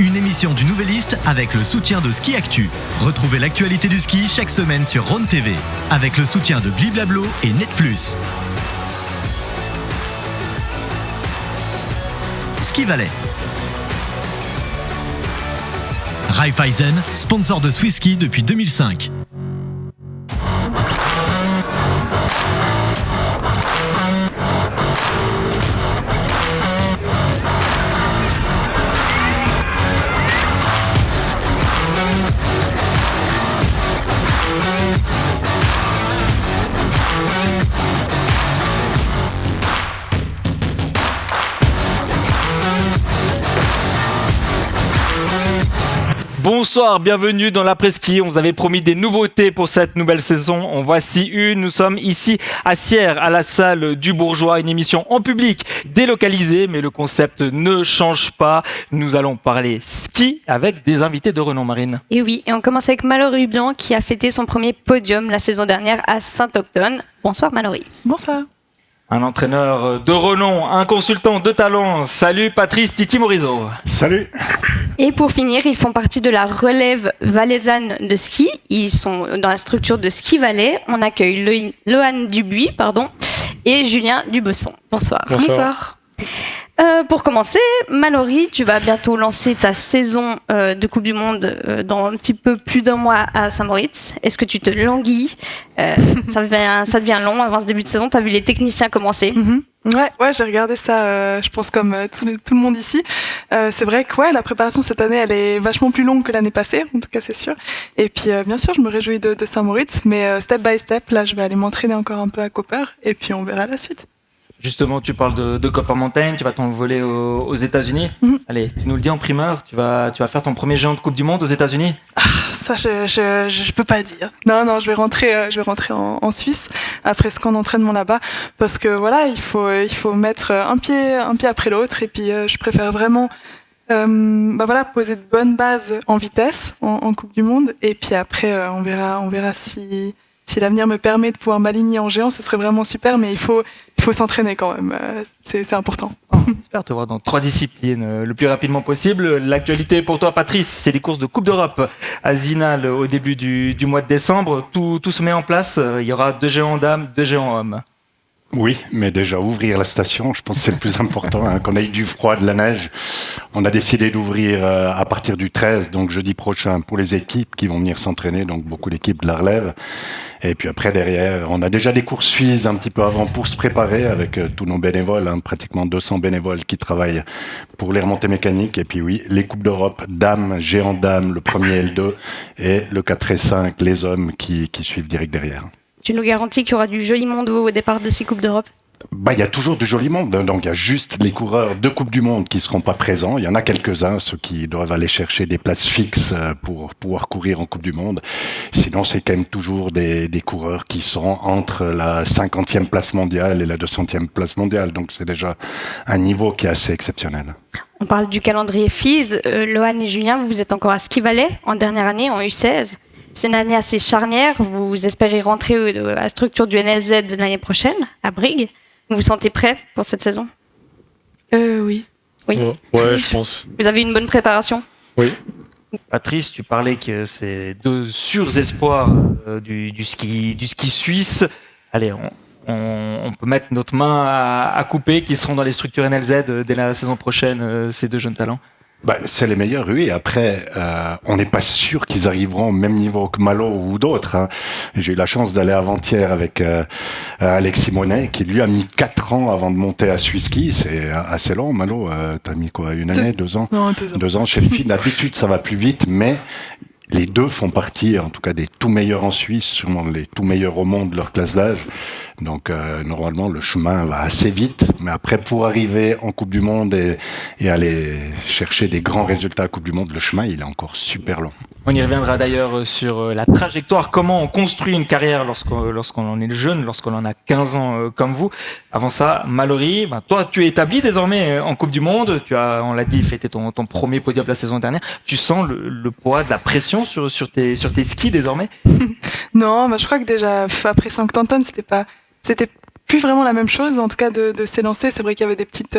Une émission du Nouvelliste avec le soutien de Ski Actu. Retrouvez l'actualité du ski chaque semaine sur Rhône TV. Avec le soutien de Bliblablo et Net Plus. Ski Valais. Raiffeisen, sponsor de Swiss Ski depuis 2005. Bonsoir, bienvenue dans l'après-ski. On vous avait promis des nouveautés pour cette nouvelle saison. En voici une. Nous sommes ici à Sierre, à la salle du Bourgeois, une émission en public délocalisée, mais le concept ne change pas. Nous allons parler ski avec des invités de renom, Marine. Et oui, et on commence avec Mallory Blanc qui a fêté son premier podium la saison dernière à Saint-Octone. Bonsoir Mallory. Bonsoir. Un entraîneur de renom, un consultant de talent. Salut Patrice Titi Morizot. Salut. Et pour finir, ils font partie de la relève valaisanne de ski. Ils sont dans la structure de Ski Valais. On accueille Lohan Dubuis, et Julien Dubesson. Bonsoir. Bonsoir. Pour commencer, Mallory, tu vas bientôt lancer ta saison de Coupe du Monde dans un petit peu plus d'un mois à Saint-Moritz. Est-ce que tu te languis ça devient long avant ce début de saison. Tu as vu les techniciens commencer. Ouais, j'ai regardé ça, je pense comme tout le monde ici. C'est vrai que la préparation cette année, elle est vachement plus longue que l'année passée, en tout cas c'est sûr. Et puis bien sûr, je me réjouis de Saint-Moritz, mais step by step, là je vais aller m'entraîner encore un peu à Copper, et puis on verra la suite. Justement, tu parles de Copper Mountain, tu vas t'envoler aux États-Unis. Allez, tu nous le dis en primeur, tu vas faire ton premier géant de Coupe du Monde aux États-Unis. Ça, je peux pas dire. Non, je vais rentrer en Suisse après ce camp d'entraînement là-bas, parce que voilà, il faut mettre un pied après l'autre, et puis je préfère vraiment poser de bonnes bases en vitesse en Coupe du Monde, et puis après on verra si l'avenir me permet de pouvoir m'aligner en géant, ce serait vraiment super, mais il faut s'entraîner quand même, c'est important. J'espère te voir dans 3 disciplines le plus rapidement possible. L'actualité pour toi, Patrice, c'est les courses de Coupe d'Europe à Zinal au début du mois de décembre. Tout se met en place, il y aura 2 géants dames, 2 géants hommes. Oui, mais déjà ouvrir la station, je pense que c'est le plus important, qu'on ait eu du froid, de la neige. On a décidé d'ouvrir à partir du 13, donc jeudi prochain, pour les équipes qui vont venir s'entraîner, donc beaucoup d'équipes de la relève. Et puis après, derrière, on a déjà des courses suisses un petit peu avant pour se préparer avec tous nos bénévoles, pratiquement 200 bénévoles qui travaillent pour les remontées mécaniques. Et puis oui, les Coupes d'Europe, dames, géants dames, le premier L2 et le 4 et 5, les hommes qui suivent direct derrière. Tu nous garantis qu'il y aura du joli monde au départ de ces Coupes d'Europe ? Il y a toujours du joli monde, donc il y a juste les coureurs de Coupe du Monde qui seront pas présents. Il y en a quelques-uns, ceux qui doivent aller chercher des places fixes pour pouvoir courir en Coupe du Monde. Sinon, c'est quand même toujours des coureurs qui sont entre la 50e place mondiale et la 200e place mondiale. Donc c'est déjà un niveau qui est assez exceptionnel. On parle du calendrier FIS. Lohan et Julien, vous êtes encore à Ski Valais en dernière année, en U16. C'est une année assez charnière. Vous espérez rentrer à la structure du NLZ l'année prochaine, à Brigue. Vous vous sentez prêt pour cette saison ? Oui. Oui. Ouais, je pense. Vous avez une bonne préparation ? Oui. Patrice, tu parlais que c'est 2 sûrs espoirs du ski suisse. Allez, on peut mettre notre main à couper, qui seront dans les structures NLZ dès la saison prochaine, ces 2 jeunes talents. C'est les meilleurs, oui. Après, on n'est pas sûr qu'ils arriveront au même niveau que Malo ou d'autres. J'ai eu la chance d'aller avant-hier avec Alexis Monet, qui lui a mis 4 ans avant de monter à Swiss Ski. C'est assez long. Malo, t'as mis quoi, 1 année, 2 ans? Non, 2 ans. 2 ans chez les filles. D'habitude, ça va plus vite, mais les 2 font partie, en tout cas, des tout meilleurs en Suisse, sûrement les tout meilleurs au monde de leur classe d'âge. Donc normalement le chemin va assez vite, mais après pour arriver en Coupe du Monde et aller chercher des grands résultats à Coupe du Monde, le chemin il est encore super long. On y reviendra d'ailleurs sur la trajectoire, comment on construit une carrière lorsqu'on en est jeune, lorsqu'on en a 15 ans comme vous. Avant ça, Mallory, toi tu es établi désormais en Coupe du Monde, tu as, on l'a dit, fêté ton premier podium la saison dernière. Tu sens le poids de la pression sur tes skis désormais? Non, je crois que déjà après Saint-Anton, c'était plus vraiment la même chose, en tout cas de s'élancer. C'est vrai qu'il y avait des petites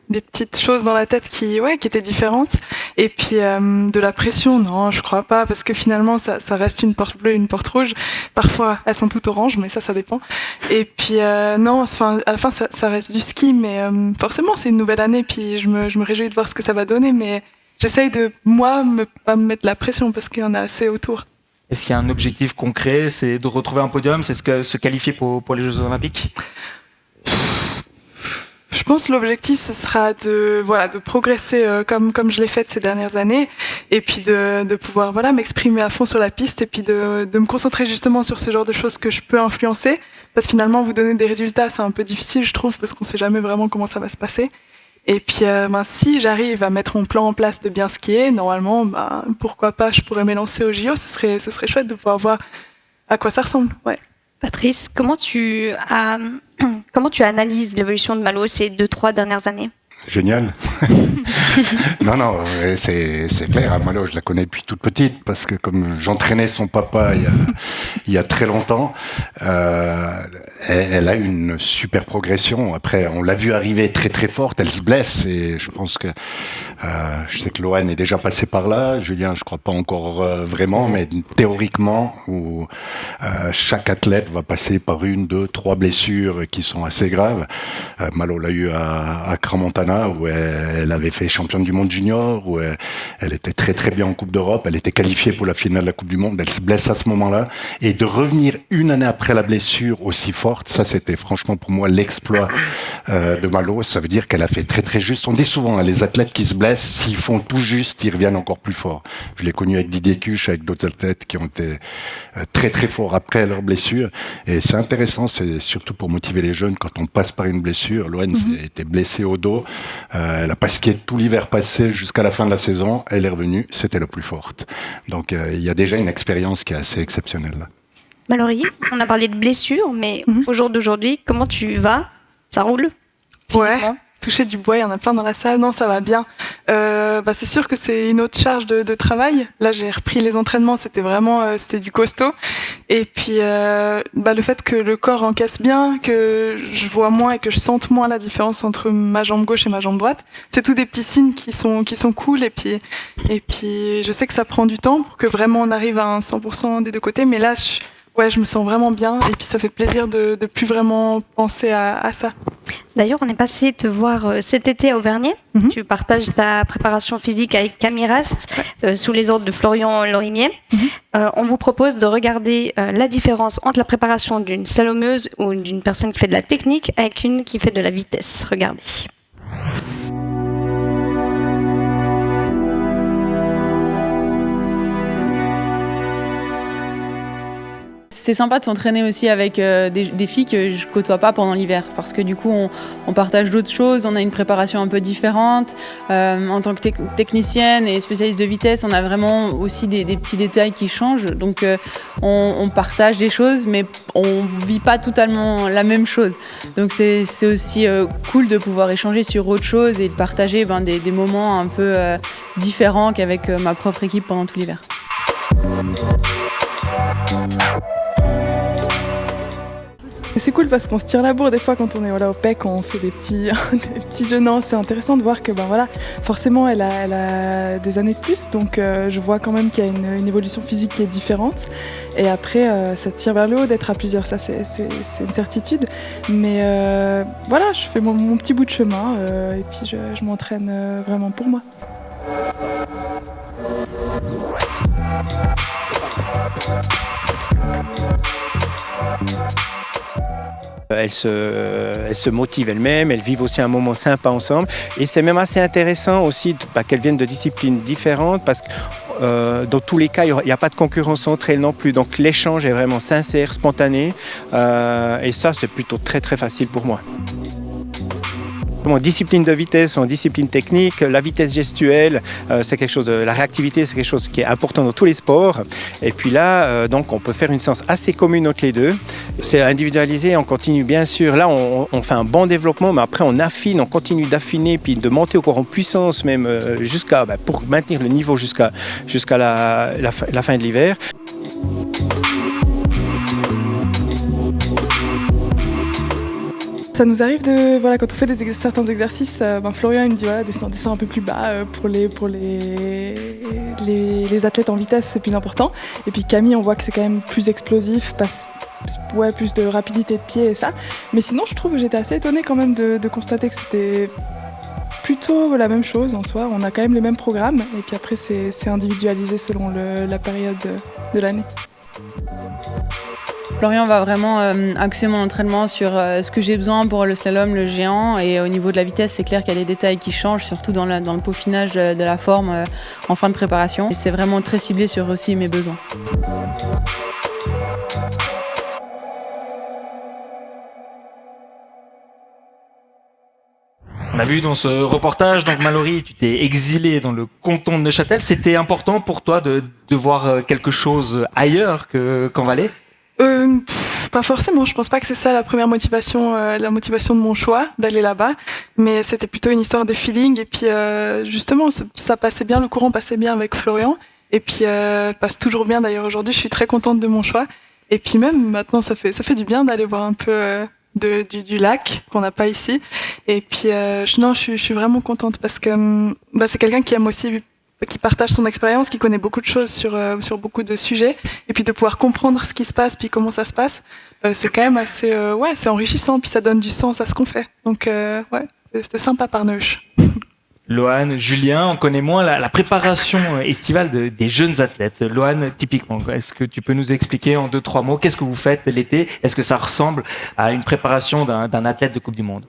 des petites choses dans la tête qui étaient différentes. Et puis de la pression, non, je crois pas, parce que finalement ça reste une porte bleue, une porte rouge. Parfois elles sont toutes oranges, mais ça dépend. Et puis non, enfin à la fin ça reste du ski, mais forcément c'est une nouvelle année, puis je me réjouis de voir ce que ça va donner, mais j'essaye de pas me mettre la pression parce qu'il y en a assez autour. Est-ce qu'il y a un objectif concret, c'est de retrouver un podium, c'est se qualifier pour les Jeux Olympiques? Je pense que l'objectif ce sera de progresser comme je l'ai fait ces dernières années, et puis de pouvoir m'exprimer à fond sur la piste, et puis de me concentrer justement sur ce genre de choses que je peux influencer, parce que finalement vous donner des résultats c'est un peu difficile, je trouve, parce qu'on sait jamais vraiment comment ça va se passer. Et puis si j'arrive à mettre mon plan en place de bien skier, normalement pourquoi pas, je pourrais m'élancer au JO, ce serait chouette de pouvoir voir à quoi ça ressemble. Ouais. Patrice, comment tu analyses l'évolution de Malo ces 2-3 dernières années? Génial. Non, c'est clair. Malo, je la connais depuis toute petite parce que comme j'entraînais son papa il y a très longtemps, elle a une super progression. Après, on l'a vu arriver très très forte. Elle se blesse et je pense que je sais que Loane est déjà passé par là. Julien, je crois pas encore vraiment, mais théoriquement, où chaque athlète va passer par 1, 2, 3 blessures qui sont assez graves. Malo l'a eu à Crans-Montana, où elle avait fait championne du monde junior, où elle était très très bien en Coupe d'Europe, elle était qualifiée pour la finale de la Coupe du Monde, elle se blesse à ce moment-là, et de revenir une année après la blessure aussi forte, ça c'était franchement pour moi l'exploit de Malo. Ça veut dire qu'elle a fait très très juste. On dit souvent, les athlètes qui se blessent, s'ils font tout juste, ils reviennent encore plus forts. Je l'ai connu avec Didier Cuche, avec d'autres athlètes qui ont été très très forts après leur blessure, et c'est intéressant, c'est surtout pour motiver les jeunes quand on passe par une blessure. Loane était blessée au dos. Elle a pas skié tout l'hiver passé jusqu'à la fin de la saison. Elle est revenue, c'était la plus forte. Donc il y a déjà une expérience qui est assez exceptionnelle. Mallory, on a parlé de blessures, mais au jour d'aujourd'hui, comment tu vas? Ça roule? Ouais, toucher du bois, il y en a plein dans la salle. Non, ça va bien. C'est sûr que c'est une autre charge de travail. Là, j'ai repris les entraînements, c'était du costaud. Et puis, le fait que le corps encaisse bien, que je vois moins et que je sente moins la différence entre ma jambe gauche et ma jambe droite, c'est tous des petits signes qui sont cool. Et puis, je sais que ça prend du temps pour que vraiment on arrive à un 100% des deux côtés. Mais là, je me sens vraiment bien, et puis ça fait plaisir de plus vraiment penser à ça. D'ailleurs, on est passé te voir cet été à Auvergnat. Tu partages ta préparation physique avec Camille Rast, sous les ordres de Florian Lorimier. On vous propose de regarder la différence entre la préparation d'une slalomeuse ou d'une personne qui fait de la technique avec une qui fait de la vitesse. Regardez. C'est sympa de s'entraîner aussi avec des filles que je côtoie pas pendant l'hiver, parce que du coup on partage d'autres choses, on a une préparation un peu différente. En tant que technicienne et spécialiste de vitesse, on a vraiment aussi des petits détails qui changent, donc on partage des choses, mais on vit pas totalement la même chose. Donc c'est aussi cool de pouvoir échanger sur autre chose et de partager des moments un peu différents qu'avec ma propre équipe pendant tout l'hiver. C'est cool parce qu'on se tire la bourre des fois quand on est au PEC, on fait des petits jeux. Non, c'est intéressant de voir que forcément elle a des années de plus, donc je vois quand même qu'il y a une évolution physique qui est différente. Et après, ça tire vers le haut d'être à plusieurs, ça c'est une certitude. Mais je fais mon petit bout de chemin et puis je m'entraîne vraiment pour moi. Elles se motivent elles-mêmes, elles vivent aussi un moment sympa ensemble. Et c'est même assez intéressant aussi qu'elles viennent de disciplines différentes, parce que dans tous les cas, il n'y a pas de concurrence entre elles non plus. Donc l'échange est vraiment sincère, spontané. Et ça, c'est plutôt très très facile pour moi. En discipline de vitesse, en discipline technique, la vitesse gestuelle, c'est quelque chose la réactivité, c'est quelque chose qui est important dans tous les sports. Et puis là, donc on peut faire une séance assez commune entre les deux. C'est individualisé, on continue bien sûr. Là, on fait un bon développement, mais après on affine, on continue d'affiner, puis de monter encore en puissance même pour maintenir le niveau jusqu'à la fin de l'hiver. Ça nous arrive quand on fait certains exercices, Florian il me dit descends un peu plus bas pour les athlètes en vitesse, c'est plus important. Et puis Camille, on voit que c'est quand même plus explosif, plus de rapidité de pied et ça. Mais sinon, je trouve que j'étais assez étonnée quand même de constater que c'était plutôt la même chose en soi. On a quand même les mêmes programmes et puis après c'est individualisé selon la période de l'année. Florian va vraiment axer mon entraînement sur ce que j'ai besoin pour le slalom, le géant. Et au niveau de la vitesse, c'est clair qu'il y a des détails qui changent, surtout dans le peaufinage de la forme en fin de préparation. Et c'est vraiment très ciblé sur aussi mes besoins. On a vu dans ce reportage, donc Mallory, tu t'es exilée dans le canton de Neuchâtel. C'était important pour toi de voir quelque chose ailleurs qu'en Valais ? Pas forcément, je pense pas que c'est ça la première motivation, la motivation de mon choix d'aller là-bas, mais c'était plutôt une histoire de feeling et puis justement ça passait bien, le courant passait bien avec Florian et puis passe toujours bien d'ailleurs aujourd'hui, je suis très contente de mon choix et puis même maintenant ça fait du bien d'aller voir un peu du lac qu'on n'a pas ici et puis je suis vraiment contente parce que c'est quelqu'un qui aime aussi, qui partage son expérience, qui connaît beaucoup de choses sur beaucoup de sujets, et puis de pouvoir comprendre ce qui se passe, puis comment ça se passe, c'est quand même assez, c'est enrichissant, puis ça donne du sens à ce qu'on fait. Donc, c'est sympa par Neuch. Loane, Julien, on connaît moins la préparation estivale des jeunes athlètes. Loane, typiquement, est-ce que tu peux nous expliquer en 2-3 mots qu'est-ce que vous faites l'été ? Est-ce que ça ressemble à une préparation d'un athlète de Coupe du Monde ?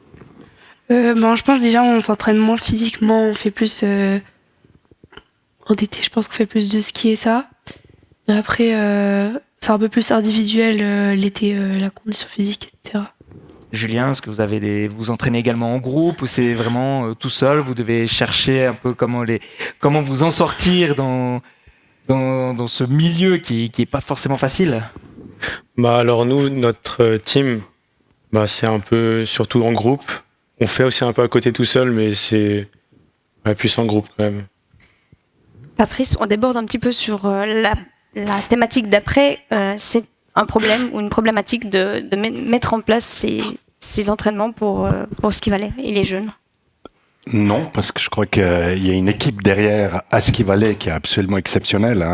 Je pense déjà on s'entraîne moins physiquement, on fait plus... En été, je pense qu'on fait plus de ski et ça. Mais après, c'est un peu plus individuel l'été, la condition physique, etc. Julien, est-ce que vous entraînez également en groupe ou c'est vraiment tout seul ? Vous devez chercher un peu comment vous en sortir dans ce milieu qui est pas forcément facile. Alors nous, notre team, c'est un peu surtout en groupe. On fait aussi un peu à côté tout seul, mais c'est plus en groupe quand même. Patrice, on déborde un petit peu sur la thématique d'après. C'est un problème ou une problématique de mettre en place ces entraînements pour Ski Valais et les jeunes ? Non, parce que je crois qu'il y a une équipe derrière à Ski Valais qui est absolument exceptionnelle.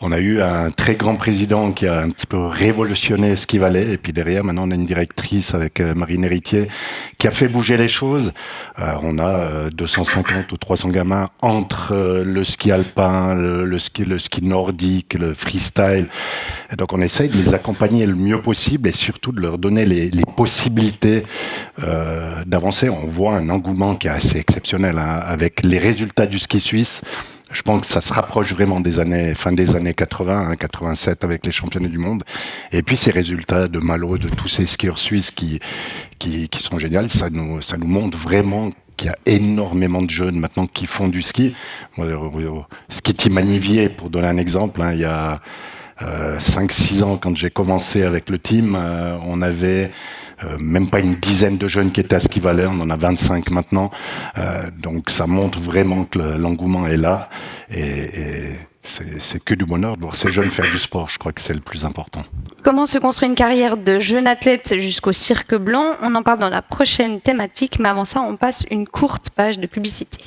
On a eu un très grand président qui a un petit peu révolutionné Ski Valais, et puis derrière, maintenant, on a une directrice avec Marine Héritier qui a fait bouger les choses. On a 250 ou 300 gamins entre le ski alpin, le ski nordique, le freestyle. Et donc, on essaye de les accompagner le mieux possible et surtout de leur donner les possibilités d'avancer. On voit un engouement qui est assez exceptionnel avec les résultats du ski suisse. Je pense que ça se rapproche vraiment fin des années 80, 87 avec les championnats du monde. Et puis ces résultats de Malo, de tous ces skieurs suisses qui sont géniaux, ça nous montre vraiment qu'il y a énormément de jeunes maintenant qui font du ski. Au ski Team Anivier, pour donner un exemple, il y a 5-6 ans, quand j'ai commencé avec le team, on avait même pas une dizaine de jeunes qui étaient à Ski Valais, on en a 25 maintenant, donc ça montre vraiment que l'engouement est là, et c'est que du bonheur de voir ces jeunes faire du sport, je crois que c'est le plus important. Comment se construit une carrière de jeune athlète jusqu'au cirque blanc ? On en parle dans la prochaine thématique, mais avant ça, on passe une courte page de publicité.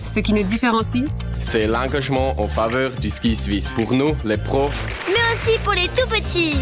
Ce qui nous différencie, c'est l'engagement en faveur du ski suisse. Pour nous, les pros, mais aussi pour les tout petits.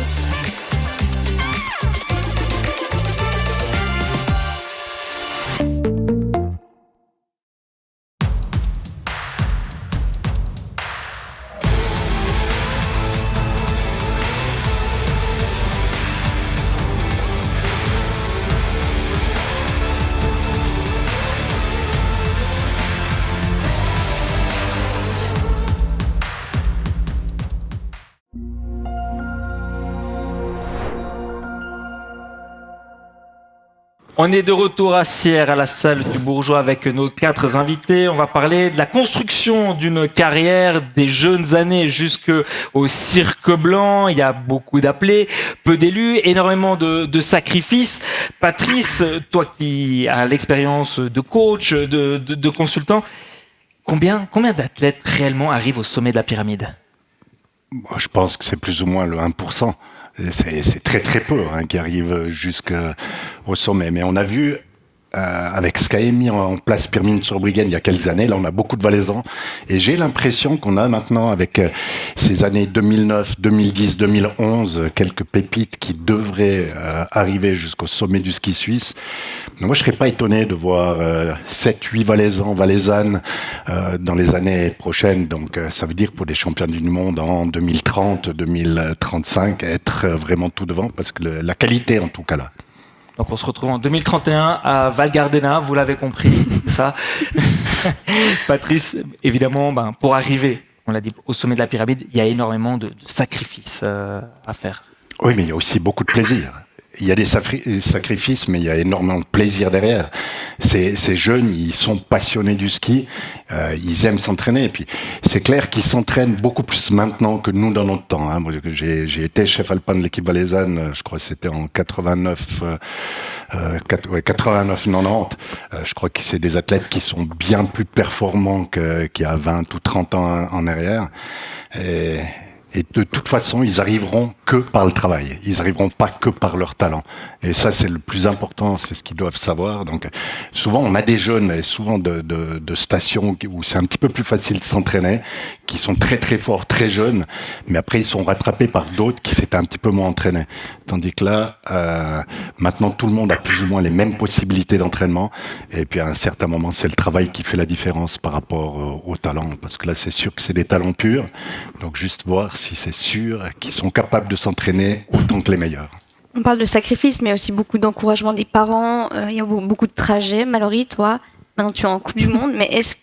On est de retour à Sierre, à la salle du Bourgeois, avec nos 4 invités. On va parler de la construction d'une carrière, des jeunes années jusqu'au cirque blanc. Il y a beaucoup d'appelés, peu d'élus, énormément de sacrifices. Patrice, toi qui as l'expérience de coach, de consultant, combien d'athlètes réellement arrivent au sommet de la pyramide ? Moi, je pense que c'est plus ou moins le 1%. C'est très très peu qui arrive jusqu'au sommet. Mais on a vu avec ce qu'a mis en place Pirmine-sur-Brienne il y a quelques années, là on a beaucoup de Valaisans. Et j'ai l'impression qu'on a maintenant avec ces années 2009, 2010, 2011, quelques pépites qui devraient arriver jusqu'au sommet du ski suisse. Mais moi je serais pas étonné de voir 7-8 Valaisans, Valaisannes dans les années prochaines. Donc ça veut dire pour des champions du monde en 2030, 2035, être vraiment tout devant parce que la qualité en tout cas là. Donc on se retrouve en 2031 à Val Gardena, vous l'avez compris, ça. Patrice, évidemment, pour arriver, on l'a dit, au sommet de la pyramide, il y a énormément de sacrifices à faire. Oui, mais il y a aussi beaucoup de plaisir. Il y a des sacrifices, mais il y a énormément de plaisir derrière. Ces jeunes, ils sont passionnés du ski, ils aiment s'entraîner. Et puis, c'est clair qu'ils s'entraînent beaucoup plus maintenant que nous dans notre temps. Moi, j'ai été chef alpin de l'équipe valaisanne, je crois que c'était en 89-90. Je crois que c'est des athlètes qui sont bien plus performants qu'il y a 20 ou 30 ans en arrière. Et de toute façon, ils arriveront que par le travail. Ils arriveront pas que par leur talent. Et ça, c'est le plus important, c'est ce qu'ils doivent savoir. Donc, souvent, on a des jeunes, et souvent de stations où c'est un petit peu plus facile de s'entraîner, qui sont très très forts, très jeunes, mais après, ils sont rattrapés par d'autres qui s'étaient un petit peu moins entraînés. Tandis que là, maintenant, tout le monde a plus ou moins les mêmes possibilités d'entraînement. Et puis, à un certain moment, c'est le travail qui fait la différence par rapport au talent. Parce que là, c'est sûr que c'est des talents purs. Donc, juste voir si c'est sûr qu'ils sont capables de s'entraîner autant que les meilleurs. On parle de sacrifice, mais aussi beaucoup d'encouragement des parents. Il y a beaucoup de trajets. Mallory, toi, maintenant tu es en Coupe du Monde, mais est-ce que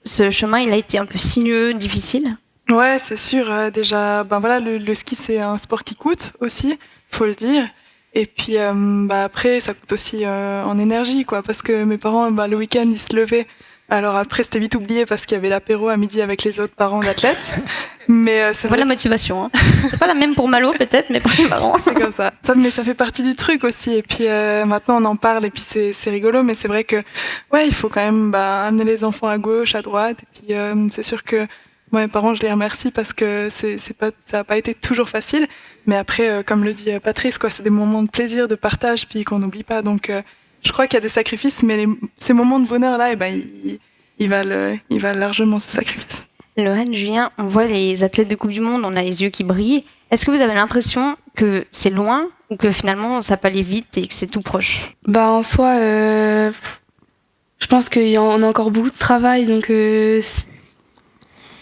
ce chemin, il a été un peu sinueux, difficile ? Ouais, c'est sûr. Déjà, le ski, c'est un sport qui coûte aussi, faut le dire. Et puis, après, ça coûte aussi en énergie, quoi, parce que mes parents, le week-end, ils se levaient. Alors après, c'était vite oublié parce qu'il y avait l'apéro à midi avec les autres parents d'athlètes. Mais c'est voilà la motivation. Hein. C'est pas la même pour Malo peut-être, mais pour les parents. C'est comme ça. Mais ça fait partie du truc aussi. Et puis maintenant, on en parle et puis c'est rigolo. Mais c'est vrai que il faut quand même amener les enfants à gauche, à droite. Et puis c'est sûr que moi, mes parents, je les remercie parce que ça a pas été toujours facile. Mais après, comme le dit Patrice, c'est des moments de plaisir, de partage, puis qu'on n'oublie pas. Donc je crois qu'il y a des sacrifices, mais ces moments de bonheur-là, ils valent largement ces sacrifices. Lohan, Julien, on voit les athlètes de Coupe du Monde, on a les yeux qui brillent. Est-ce que vous avez l'impression que c'est loin ou que finalement ça peut aller vite et que c'est tout proche ? En soi, je pense qu'on a encore beaucoup de travail, donc c'est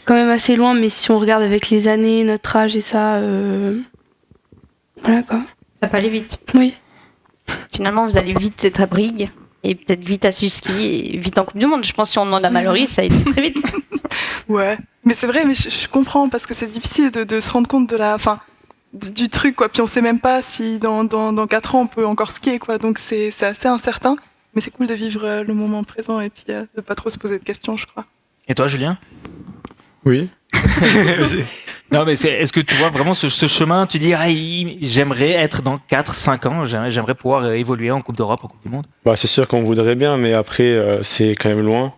quand même assez loin, mais si on regarde avec les années, notre âge et ça, voilà quoi. Ça peut aller vite. Oui. Finalement, vous allez vite être à Brigue et peut-être vite à Suski et vite en Coupe du Monde. Je pense que si on demande à Mallory, ça a été très vite. Ouais, mais c'est vrai, mais je comprends parce que c'est difficile de se rendre compte du truc, quoi. Puis on sait même pas si dans 4 ans on peut encore skier, quoi. Donc c'est assez incertain, mais c'est cool de vivre le moment présent et puis de pas trop se poser de questions, je crois. Et toi, Julien ? Oui. Non, mais est-ce que tu vois vraiment ce chemin, tu dis j'aimerais être dans 4-5 ans, j'aimerais pouvoir évoluer en Coupe d'Europe, en Coupe du Monde ? C'est sûr qu'on voudrait bien, mais après c'est quand même loin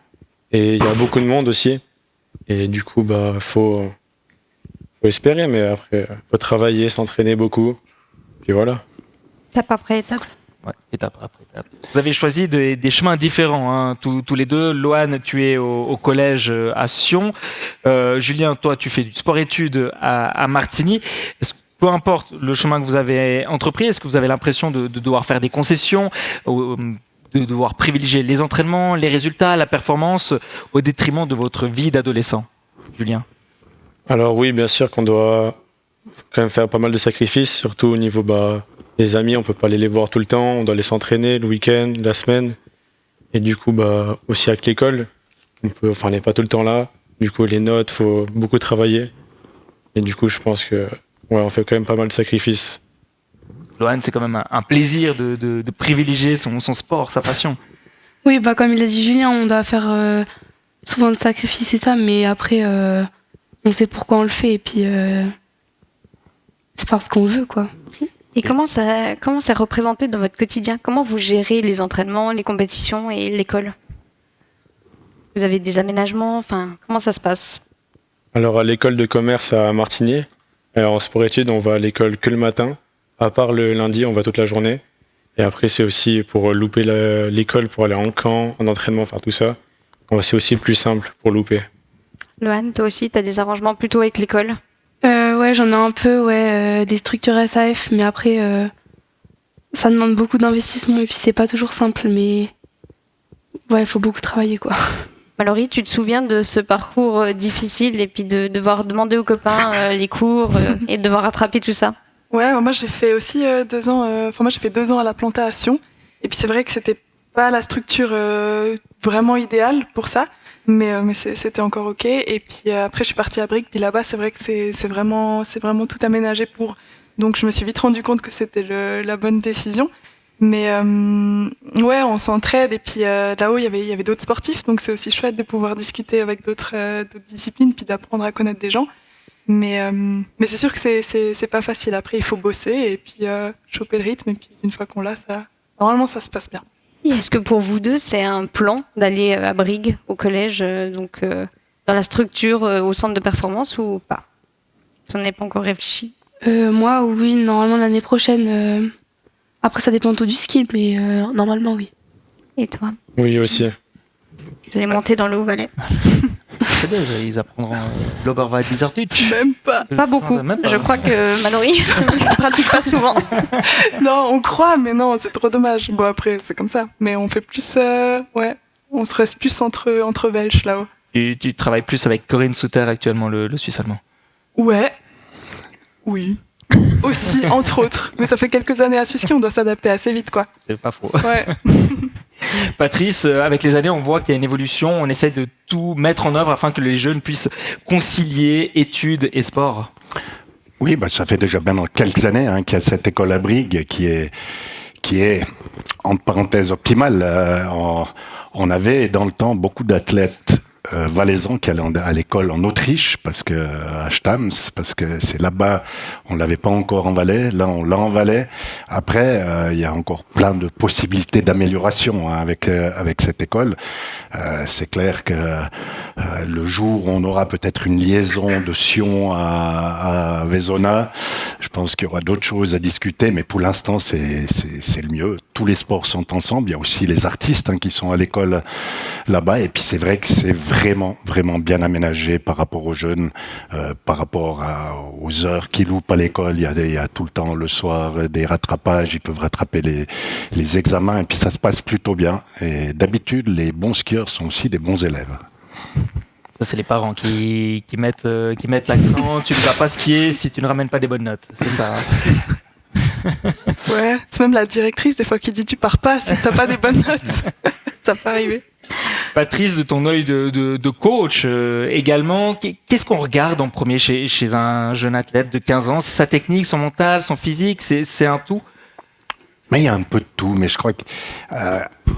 et il y a beaucoup de monde aussi et du coup faut espérer, mais après faut travailler, s'entraîner beaucoup, puis voilà. Étape après étape. Ouais, étape après étape. Vous avez choisi des chemins différents, hein, tous les deux. Lohan, tu es au collège à Sion. Julien, toi, tu fais du sport-études à Martigny. Peu importe le chemin que vous avez entrepris, est-ce que vous avez l'impression de devoir faire des concessions, de devoir privilégier les entraînements, les résultats, la performance, au détriment de votre vie d'adolescent ? Julien ? Alors oui, bien sûr qu'on doit quand même faire pas mal de sacrifices, surtout au niveau les amis, on peut pas aller les voir tout le temps, on doit aller s'entraîner le week-end, la semaine. Et du coup, aussi avec l'école, on n'est pas tout le temps là. Du coup, les notes, faut beaucoup travailler. Et du coup, je pense que on fait quand même pas mal de sacrifices. Loane, c'est quand même un plaisir de privilégier son sport, sa passion. Oui, comme il a dit Julien, on doit faire souvent de sacrifices et ça, mais après, on sait pourquoi on le fait, et puis c'est parce qu'on veut, quoi. Et comment c'est représenté dans votre quotidien? Comment vous gérez les entraînements, les compétitions et l'école? Vous avez des aménagements? Comment ça se passe? Alors à l'école de commerce à Martigny, en sport-études, on va à l'école que le matin. À part le lundi, on va toute la journée. Et après, c'est aussi pour louper l'école, pour aller en camp, en entraînement, faire tout ça. C'est aussi plus simple pour louper. Loane, toi aussi, tu as des arrangements plutôt avec l'école? Ouais, j'en ai un peu, des structures SAF, mais après, ça demande beaucoup d'investissement et puis c'est pas toujours simple, mais il faut beaucoup travailler, quoi. Mallory, tu te souviens de ce parcours difficile et puis de devoir demander aux copains les cours et de devoir rattraper tout ça? Ouais, moi j'ai fait aussi 2 ans. Moi j'ai fait 2 ans à la plantation. Et puis c'est vrai que c'était pas la structure vraiment idéale pour ça, mais c'était encore ok. Et puis après je suis partie à Brigue. Puis là-bas c'est vrai que c'est vraiment tout aménagé pour. Donc je me suis vite rendu compte que c'était la bonne décision. Mais on s'entraide. Et puis là-haut il y avait d'autres sportifs. Donc c'est aussi chouette de pouvoir discuter avec d'autres disciplines, puis d'apprendre à connaître des gens. Mais c'est sûr que c'est pas facile. Après, il faut bosser et puis choper le rythme. Et puis une fois qu'on l'a, normalement, ça se passe bien. Et est-ce que pour vous deux, c'est un plan d'aller à Brigue, au collège, dans la structure, au centre de performance ou pas? Vous n'en avez pas encore réfléchi? Moi, oui, normalement l'année prochaine. Après, ça dépend tout du ski, mais normalement, oui. Et toi? Oui, aussi. Vous allez monter dans le Haut-Valais? C'est bien, ils apprendront l'Oberweite-Lizardutsch. Même pas. Pas beaucoup. Je crois que Mallory ne pratique pas souvent. Non, on croit, mais non, c'est trop dommage. Bon, après, c'est comme ça. Mais on fait plus... on se reste plus entre Belges, là-haut. Tu travailles plus avec Corinne Souter actuellement, le Suisse allemand? Ouais. Oui. Aussi, entre autres. Mais ça fait quelques années à Suisse, on doit s'adapter assez vite, quoi. C'est pas faux. Ouais. Patrice, avec les années, on voit qu'il y a une évolution. On essaie de tout mettre en œuvre afin que les jeunes puissent concilier études et sport. Oui, ça fait déjà bien quelques années qu'il y a cette école à Brigue qui est entre parenthèses optimale. On avait dans le temps beaucoup d'athlètes valaisans qui allaient à l'école en Autriche, à Stams, parce que c'est là-bas, on l'avait pas encore en Valais, là on l'a en Valais. Après, il y a encore plein de possibilités d'amélioration avec cette école. C'est clair que le jour où on aura peut-être une liaison de Sion à Vezona, je pense qu'il y aura d'autres choses à discuter, mais pour l'instant c'est le mieux. Tous les sports sont ensemble, il y a aussi les artistes qui sont à l'école là-bas, et puis c'est vrai que c'est vraiment, vraiment bien aménagé par rapport aux jeunes, par rapport aux heures qu'ils loupent à l'école. Il y a tout le temps, le soir, des rattrapages, ils peuvent rattraper les examens, et puis ça se passe plutôt bien. Et d'habitude, les bons skieurs sont aussi des bons élèves. Ça, c'est les parents qui mettent l'accent. Tu ne vas pas skier si tu ne ramènes pas des bonnes notes. C'est ça. Ouais, c'est même la directrice des fois qui dit tu pars pas si t'as pas des bonnes notes. Ça peut arriver. Patrice, de ton œil de coach également, qu'est-ce qu'on regarde en premier chez un jeune athlète de 15 ans? C'est sa technique, son mental, son physique, c'est un tout? Mais il y a un peu de tout, mais je crois que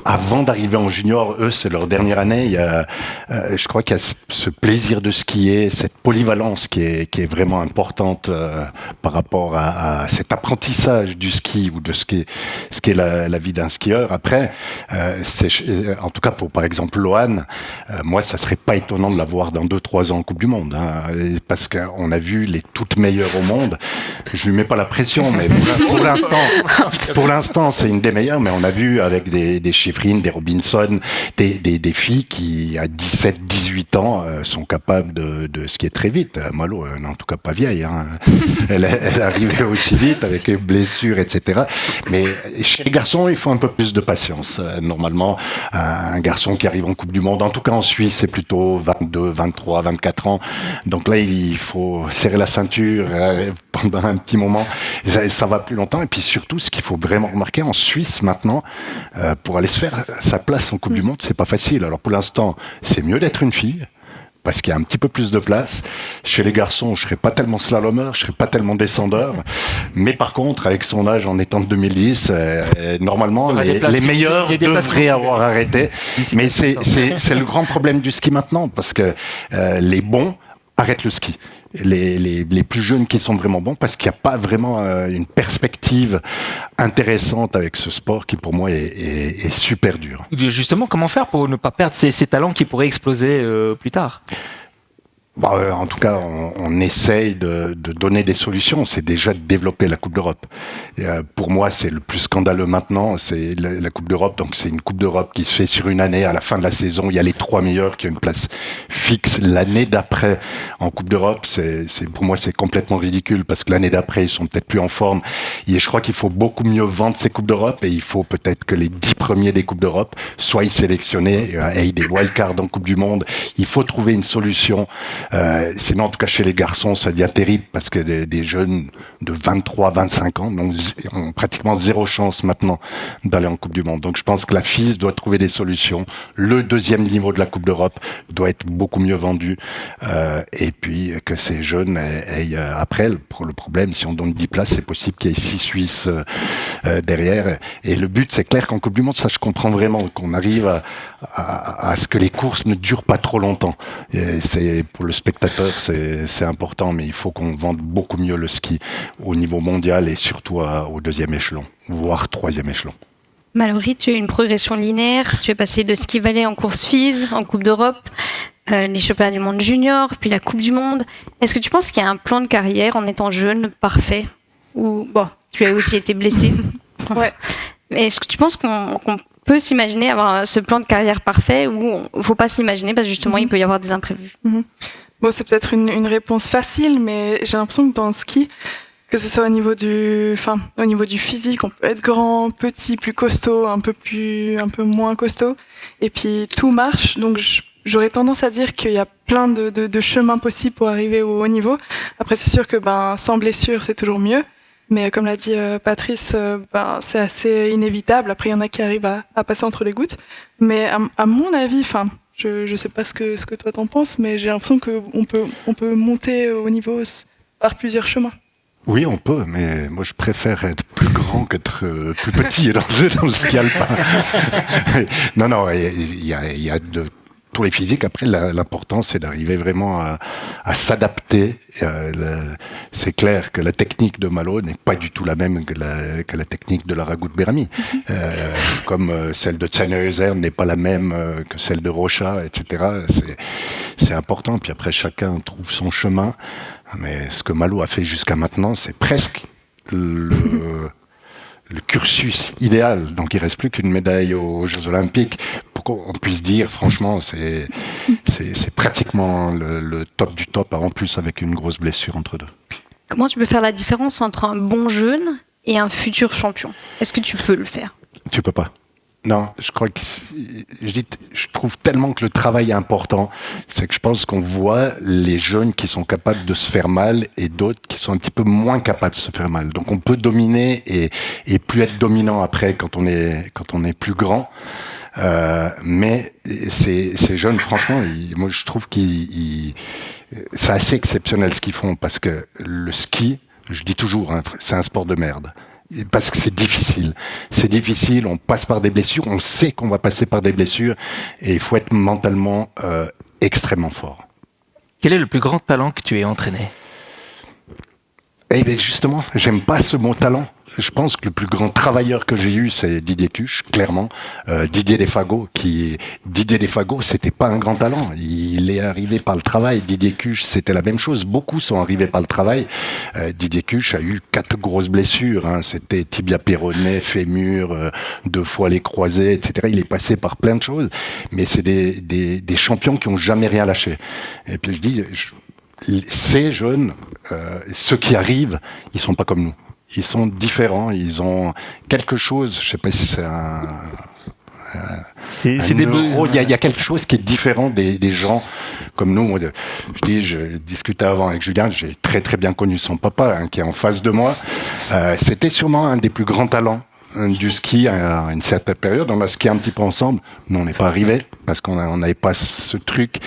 avant d'arriver en junior, eux, c'est leur dernière année. Je crois qu'il y a ce plaisir de skier, cette polyvalence qui est vraiment importante par rapport à cet apprentissage du ski ou de ce qu'est la vie d'un skieur. Après, en tout cas pour par exemple Loane, moi ça serait pas étonnant de la voir dans 2-3 ans en Coupe du Monde, parce qu'on a vu les toutes meilleures au monde. Je lui mets pas la pression, mais pour l'instant c'est une des meilleures, mais on a vu avec des Schifrin, des Robinson, des filles qui, à 17, 18 ans, sont capables de skier très vite. Malo, en tout cas pas vieille. Elle arrivait aussi vite avec les blessures, etc. Mais chez les garçons, il faut un peu plus de patience. Normalement, un garçon qui arrive en Coupe du Monde, en tout cas en Suisse, c'est plutôt 22, 23, 24 ans. Donc là, il faut serrer la ceinture pendant un petit moment. Ça va plus longtemps. Et puis surtout, ce qu'il faut vraiment remarquer en Suisse maintenant, pour aller se faire sa place en Coupe du Monde, c'est pas facile. Alors pour l'instant, c'est mieux d'être une fille, parce qu'il y a un petit peu plus de place. Chez les garçons, je serais pas tellement slalomeur, je serais pas tellement descendeur. Mais par contre, avec son âge en étant de 2010, normalement, les meilleurs devraient avoir arrêté. Mais c'est le grand problème du ski maintenant, parce que les bons arrêtent le ski. Les plus jeunes qui sont vraiment bons, parce qu'il n'y a pas vraiment une perspective intéressante avec ce sport qui pour moi est super dur. Justement, comment faire pour ne pas perdre ces talents qui pourraient exploser plus tard ? En tout cas, on essaye de donner des solutions. C'est déjà de développer la Coupe d'Europe. Et, pour moi, c'est le plus scandaleux maintenant. C'est la Coupe d'Europe. Donc, c'est une Coupe d'Europe qui se fait sur une année. À la fin de la saison, il y a les 3 meilleurs qui ont une place fixe. L'année d'après, en Coupe d'Europe, pour moi, c'est complètement ridicule parce que l'année d'après, ils sont peut-être plus en forme. Et je crois qu'il faut beaucoup mieux vendre ces Coupes d'Europe et il faut peut-être que les 10 premiers des Coupes d'Europe soient sélectionnés et des wildcards en Coupe du Monde. Il faut trouver une solution. Sinon, en tout cas, chez les garçons, ça devient terrible parce que des jeunes de 23, 25 ans ont pratiquement zéro chance maintenant d'aller en Coupe du Monde. Donc, je pense que la FIS doit trouver des solutions. Le deuxième niveau de la Coupe d'Europe doit être beaucoup mieux vendu. Et puis, que ces jeunes aient après, le problème, si on donne 10 places, c'est possible qu'il y ait 6 Suisses derrière. Et le but, c'est clair qu'en Coupe du Monde, ça, je comprends vraiment qu'on arrive à ce que les courses ne durent pas trop longtemps. Et c'est pour le spectateur, c'est important, mais il faut qu'on vende beaucoup mieux le ski au niveau mondial et surtout au 2e échelon, voire 3e échelon. Mallory, tu as eu une progression linéaire. Tu es passé de ski valet en course FIS, en Coupe d'Europe, les championnats du monde junior, puis la Coupe du Monde. Est-ce que tu penses qu'il y a un plan de carrière en étant jeune, parfait ? Ou bon, tu as aussi été blessé. Ouais. Mais est-ce que tu penses qu'on peut s'imaginer avoir ce plan de carrière parfait ou il ne faut pas se l'imaginer parce que justement il peut y avoir des imprévus? Bon, c'est peut-être une réponse facile, mais j'ai l'impression que dans le ski, que ce soit au niveau du physique, on peut être grand, petit, plus costaud, un peu moins costaud, et puis tout marche. Donc j'aurais tendance à dire qu'il y a plein de chemins possibles pour arriver au haut niveau. Après, c'est sûr que sans blessure, c'est toujours mieux. Mais comme l'a dit Patrice, c'est assez inévitable. Après, il y en a qui arrivent à passer entre les gouttes. Mais à mon avis, je sais pas ce que toi t'en penses, mais j'ai l'impression qu'on peut monter au niveau par plusieurs chemins. Oui, on peut, mais moi je préfère être plus grand qu'être plus petit dans le ski alpin. Non, il y a de tous les physiques. Après, l'important, c'est d'arriver vraiment à s'adapter. C'est clair que la technique de Malo n'est pas du tout la même que la technique de la Ragout Berami. Comme celle de Sennheiser n'est pas la même que celle de Rocha, etc. C'est important. Puis après, chacun trouve son chemin. Mais ce que Malo a fait jusqu'à maintenant, c'est presque le cursus idéal. Donc il ne reste plus qu'une médaille aux Jeux Olympiques pour qu'on puisse dire, franchement, c'est pratiquement le top du top, en plus avec une grosse blessure entre deux. Comment tu peux faire la différence entre un bon jeune et un futur champion? Est-ce que tu peux le faire? Tu peux pas. Non, je crois que je trouve tellement que le travail est important, c'est que je pense qu'on voit les jeunes qui sont capables de se faire mal et d'autres qui sont un petit peu moins capables de se faire mal. Donc on peut dominer et plus être dominant après quand on est plus grand. Mais ces jeunes, franchement, moi je trouve c'est assez exceptionnel ce qu'ils font parce que le ski, je dis toujours, c'est un sport de merde. Parce que c'est difficile, on passe par des blessures, on sait qu'on va passer par des blessures et il faut être mentalement extrêmement fort. Quel est le plus grand talent que tu aies entraîné? Eh bien justement, j'aime pas ce mot talent. Je pense que le plus grand travailleur que j'ai eu, c'est Didier Cuche, clairement. Didier Desfagot, c'était pas un grand talent. Il est arrivé par le travail. Didier Cuche, c'était la même chose. Beaucoup sont arrivés par le travail. Didier Cuche a eu 4 grosses blessures. C'était tibia péroné, fémur, 2 fois les croisés, etc. Il est passé par plein de choses. Mais c'est des champions qui ont jamais rien lâché. Et puis je dis, ces jeunes, ceux qui arrivent, ils sont pas comme nous. Ils sont différents, ils ont quelque chose, je sais pas si c'est il y a quelque chose qui est différent des gens comme nous. Je discutais avant avec Julien, j'ai très très bien connu son papa, qui est en face de moi. C'était sûrement un des plus grands talents du ski à une certaine période. On a skié un petit peu ensemble. Nous, on n'est pas arrivés parce qu'on n'avait pas ce truc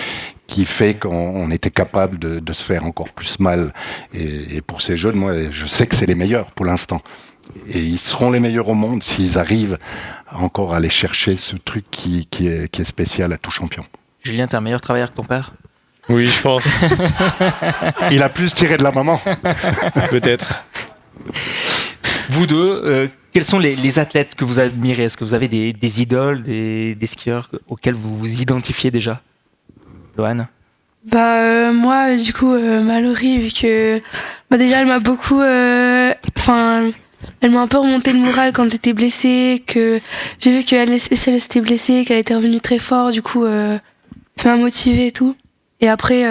qui fait qu'on était capable de se faire encore plus mal. Et pour ces jeunes, moi, je sais que c'est les meilleurs pour l'instant. Et ils seront les meilleurs au monde s'ils arrivent encore à aller chercher ce truc qui est spécial à tout champion. Julien, t'es un meilleur travailleur que ton père ? Oui, je pense. Il a plus tiré de la maman. Peut-être. Vous deux, quels sont les athlètes que vous admirez ? Est-ce que vous avez des idoles, des skieurs auxquels vous vous identifiez déjà ? Loane ? Moi, du coup, Mallory, vu que déjà elle m'a beaucoup, elle m'a un peu remonté le moral quand j'étais blessée, que j'ai vu qu'elle s'était blessée, qu'elle était revenue très fort, du coup, ça m'a motivée et tout. Et après,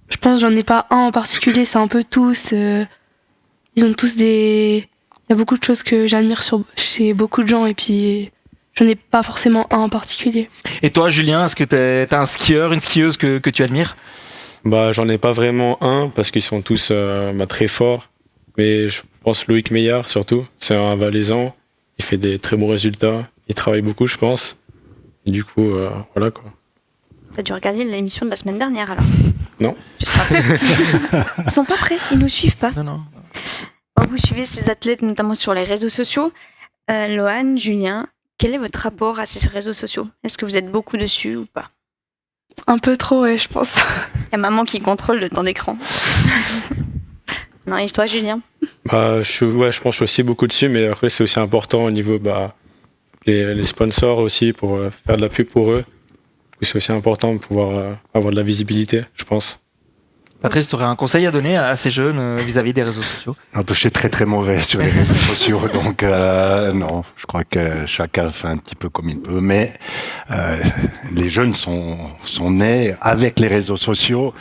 je pense que j'en ai pas un en particulier, c'est un peu tous. Ils ont tous il y a beaucoup de choses que j'admire chez beaucoup de gens et puis j'en ai pas forcément un en particulier. Et toi, Julien, est-ce que t'as un skieur, une skieuse que tu admires ? J'en ai pas vraiment un parce qu'ils sont tous très forts. Mais je pense Loïc Meillard surtout. C'est un Valaisan. Il fait des très bons résultats. Il travaille beaucoup, je pense. Et du coup, voilà quoi. T'as dû regarder l'émission de la semaine dernière alors ? Non. Tu seras prêt. Ils sont pas prêts, ils nous suivent pas. Non. Vous suivez ces athlètes notamment sur les réseaux sociaux. Loane, Julien, quel est votre rapport à ces réseaux sociaux ? Est-ce que vous êtes beaucoup dessus ou pas ? Un peu trop, ouais, je pense. Il y a maman qui contrôle le temps d'écran. Non, et toi, Julien ? Je pense que je suis aussi beaucoup dessus, mais après, c'est aussi important au niveau les sponsors aussi pour faire de la pub pour eux. C'est aussi important de pouvoir avoir de la visibilité, je pense. Patrice, tu aurais un conseil à donner à ces jeunes vis-à-vis des réseaux sociaux ? Je suis très très mauvais sur les réseaux sociaux, donc non, je crois que chacun fait un petit peu comme il peut, mais les jeunes sont nés avec les réseaux sociaux.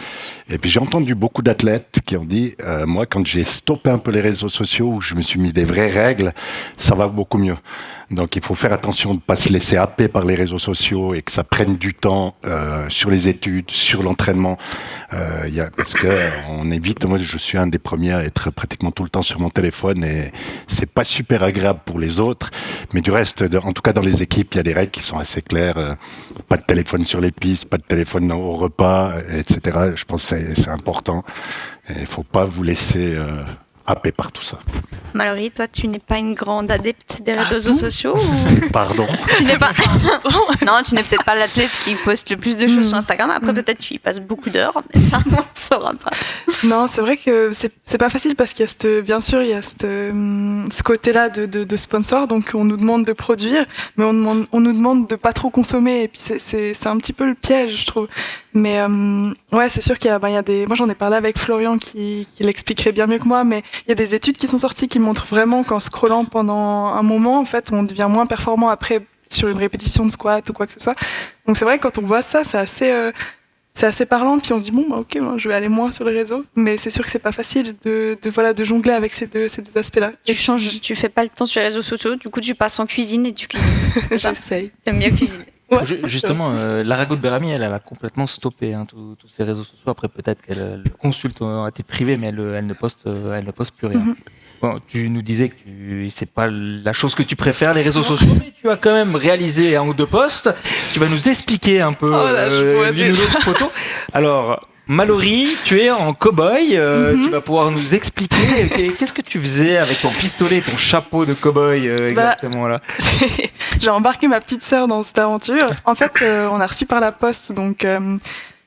Et puis j'ai entendu beaucoup d'athlètes qui ont dit, moi quand j'ai stoppé un peu les réseaux sociaux, où je me suis mis des vraies règles, ça va beaucoup mieux. Donc il faut faire attention de ne pas se laisser happer par les réseaux sociaux et que ça prenne du temps sur les études, sur l'entraînement. Parce que on évite, moi je suis un des premiers à être pratiquement tout le temps sur mon téléphone et c'est pas super agréable pour les autres. Mais du reste, en tout cas dans les équipes, il y a des règles qui sont assez claires. Pas de téléphone sur les pistes, pas de téléphone au repas, etc. Je pense que c'est important. Il ne faut pas vous laisser happé par tout ça. Mallory, toi, tu n'es pas une grande adepte des réseaux sociaux ou... Pardon. Tu n'es pas... Non, tu n'es peut-être pas l'athlète qui poste le plus de choses sur Instagram. Après, peut-être tu y passes beaucoup d'heures, mais ça, on ne saura pas. Non, c'est vrai que c'est pas facile parce qu'il y a bien sûr, il y a ce côté-là de sponsor. Donc, on nous demande de produire, mais on nous demande de pas trop consommer. Et puis, c'est un petit peu le piège, je trouve. Mais ouais, c'est sûr qu'il y a des... Moi, j'en ai parlé avec Florian qui l'expliquerait bien mieux que moi, mais il y a des études qui sont sorties qui montrent vraiment qu'en scrollant pendant un moment, en fait, on devient moins performant après sur une répétition de squat ou quoi que ce soit. Donc c'est vrai que quand on voit ça, c'est assez parlant. Puis on se dit bon, ok, je vais aller moins sur les réseaux. Mais c'est sûr que c'est pas facile de jongler avec ces deux aspects-là. Tu fais pas le temps sur les réseaux sociaux. Du coup, tu passes en cuisine et tu cuisines. J'essaye. T'aimes bien cuisiner. Ouais. Justement, Lara Godberami, elle a complètement stoppé tous ces réseaux sociaux. Après, peut-être qu'elle consulte à titre privé, mais elle ne poste plus rien. Bon, tu nous disais que c'est pas la chose que tu préfères, les réseaux sociaux, mais tu as quand même réalisé un ou deux posts. Tu vas nous expliquer un peu l'une ou l'autre photo. Alors, Mallory, tu es en cow-boy. Tu vas pouvoir nous expliquer qu'est-ce que tu faisais avec ton pistolet, ton chapeau de cow-boy exactement là. J'ai embarqué ma petite sœur dans cette aventure. En fait, on a reçu par la poste donc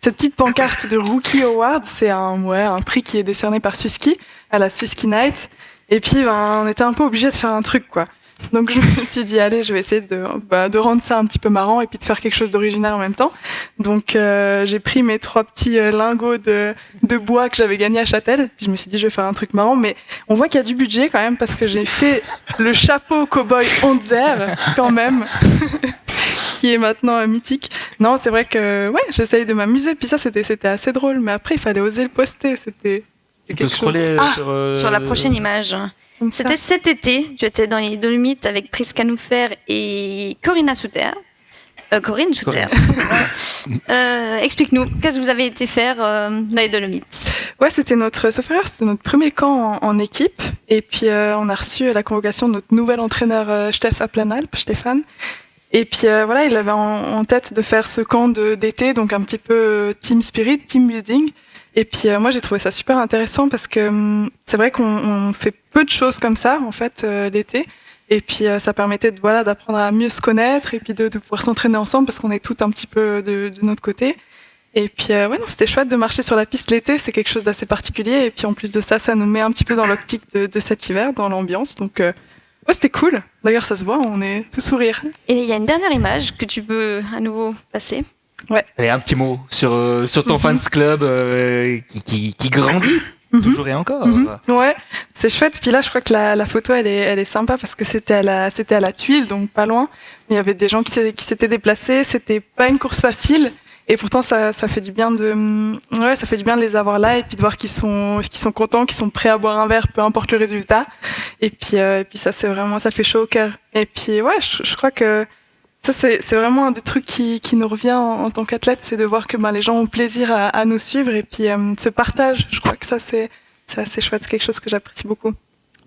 cette petite pancarte de Rookie Award. C'est un prix qui est décerné par Swiss-Ski à la Swiss-Ski Night. Et puis, on était un peu obligés de faire un truc, quoi. Donc, je me suis dit, allez, je vais essayer de rendre ça un petit peu marrant et puis de faire quelque chose d'original en même temps. Donc, j'ai pris mes 3 petits lingots de bois que j'avais gagnés à Châtel. Puis, je me suis dit, je vais faire un truc marrant. Mais on voit qu'il y a du budget quand même parce que j'ai fait le chapeau cow-boy Onzer, quand même, qui est maintenant mythique. Non, c'est vrai que, ouais, j'essaye de m'amuser. Puis ça, c'était assez drôle. Mais après, il fallait oser le poster. Tu peux scroller sur la prochaine image. C'était cet été. Tu étais dans les Dolomites avec Prisca Noufer et Corinne Souter. Corinne Souter. Explique-nous, qu'est-ce que vous avez été faire dans les Dolomites ? Ouais, c'était notre premier camp en équipe. Et puis, on a reçu la convocation de notre nouvel entraîneur Steph Aplanalp, Stéphane. Et puis voilà, il avait en tête de faire ce camp d'été, donc un petit peu team spirit, team building. Et puis moi j'ai trouvé ça super intéressant parce que c'est vrai qu'on fait peu de choses comme ça en fait l'été. Et puis ça permettait d'apprendre à mieux se connaître et puis de pouvoir s'entraîner ensemble parce qu'on est toutes un petit peu de notre côté. Et puis c'était chouette de marcher sur la piste l'été, c'est quelque chose d'assez particulier. Et puis en plus de ça, ça nous met un petit peu dans l'optique de cet hiver, dans l'ambiance. Donc c'était cool. D'ailleurs ça se voit, on est tout sourire. Et il y a une dernière image que tu peux à nouveau passer. Ouais. Et un petit mot sur ton fans club qui grandit toujours et encore. Ouais, c'est chouette. Puis là, je crois que la photo, elle est sympa parce que c'était à la Tuile, donc pas loin. Il y avait des gens qui s'étaient déplacés. C'était pas une course facile. Et pourtant, ça fait du bien ça fait du bien de les avoir là et puis de voir qu'ils sont contents, qu'ils sont prêts à boire un verre, peu importe le résultat. Et puis ça, c'est vraiment, ça fait chaud au cœur. Et puis je crois que ça, c'est vraiment un des trucs qui nous revient en tant qu'athlète, c'est de voir que les gens ont plaisir à nous suivre et puis ce partage. Je crois que ça, c'est assez chouette, c'est quelque chose que j'apprécie beaucoup.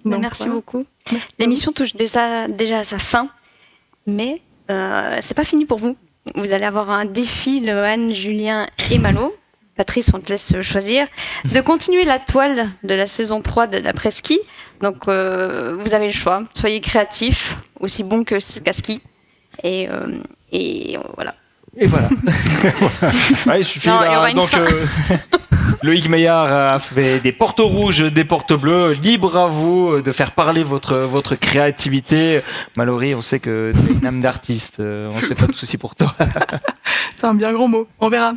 Donc, merci beaucoup. L'émission touche déjà à sa fin, mais c'est pas fini pour vous. Vous allez avoir un défi, Lohan, Julien et Malo. Patrice, on te laisse choisir. De continuer la toile de la saison 3 de l'après-ski. Donc, vous avez le choix. Soyez créatifs, aussi bons que ski. Et voilà. Et voilà. Ouais, il suffit. Loïc Meillard a fait des portes rouges, des portes bleues. Libre à vous de faire parler votre créativité. Mallory, on sait que tu es une âme d'artiste. On se fait pas de soucis pour toi. C'est un bien gros mot. On verra.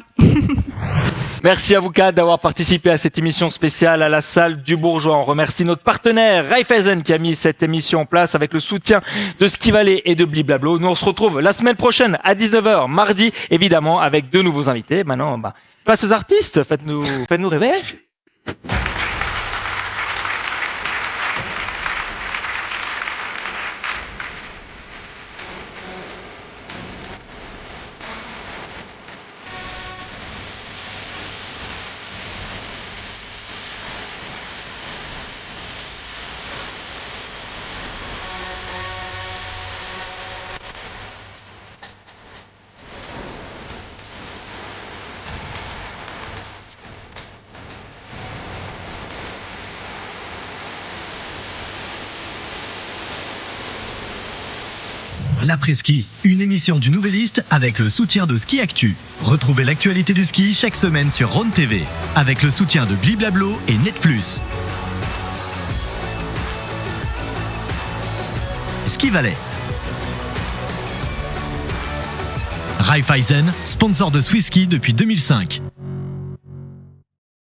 Merci à vous quatre d'avoir participé à cette émission spéciale à la salle du Bourgeois. On remercie notre partenaire Raiffeisen qui a mis cette émission en place avec le soutien de Ski Valley et de Bliblablo. Nous on se retrouve la semaine prochaine à 19h, mardi, évidemment, avec de nouveaux invités. Maintenant, place aux artistes, faites-nous rêver. L'après-ski, une émission du Nouvelliste avec le soutien de Ski Actu. Retrouvez l'actualité du ski chaque semaine sur Rhône TV avec le soutien de Bliblablo et Net+. Ski Valley. Raiffeisen, sponsor de Swiss Ski depuis 2005.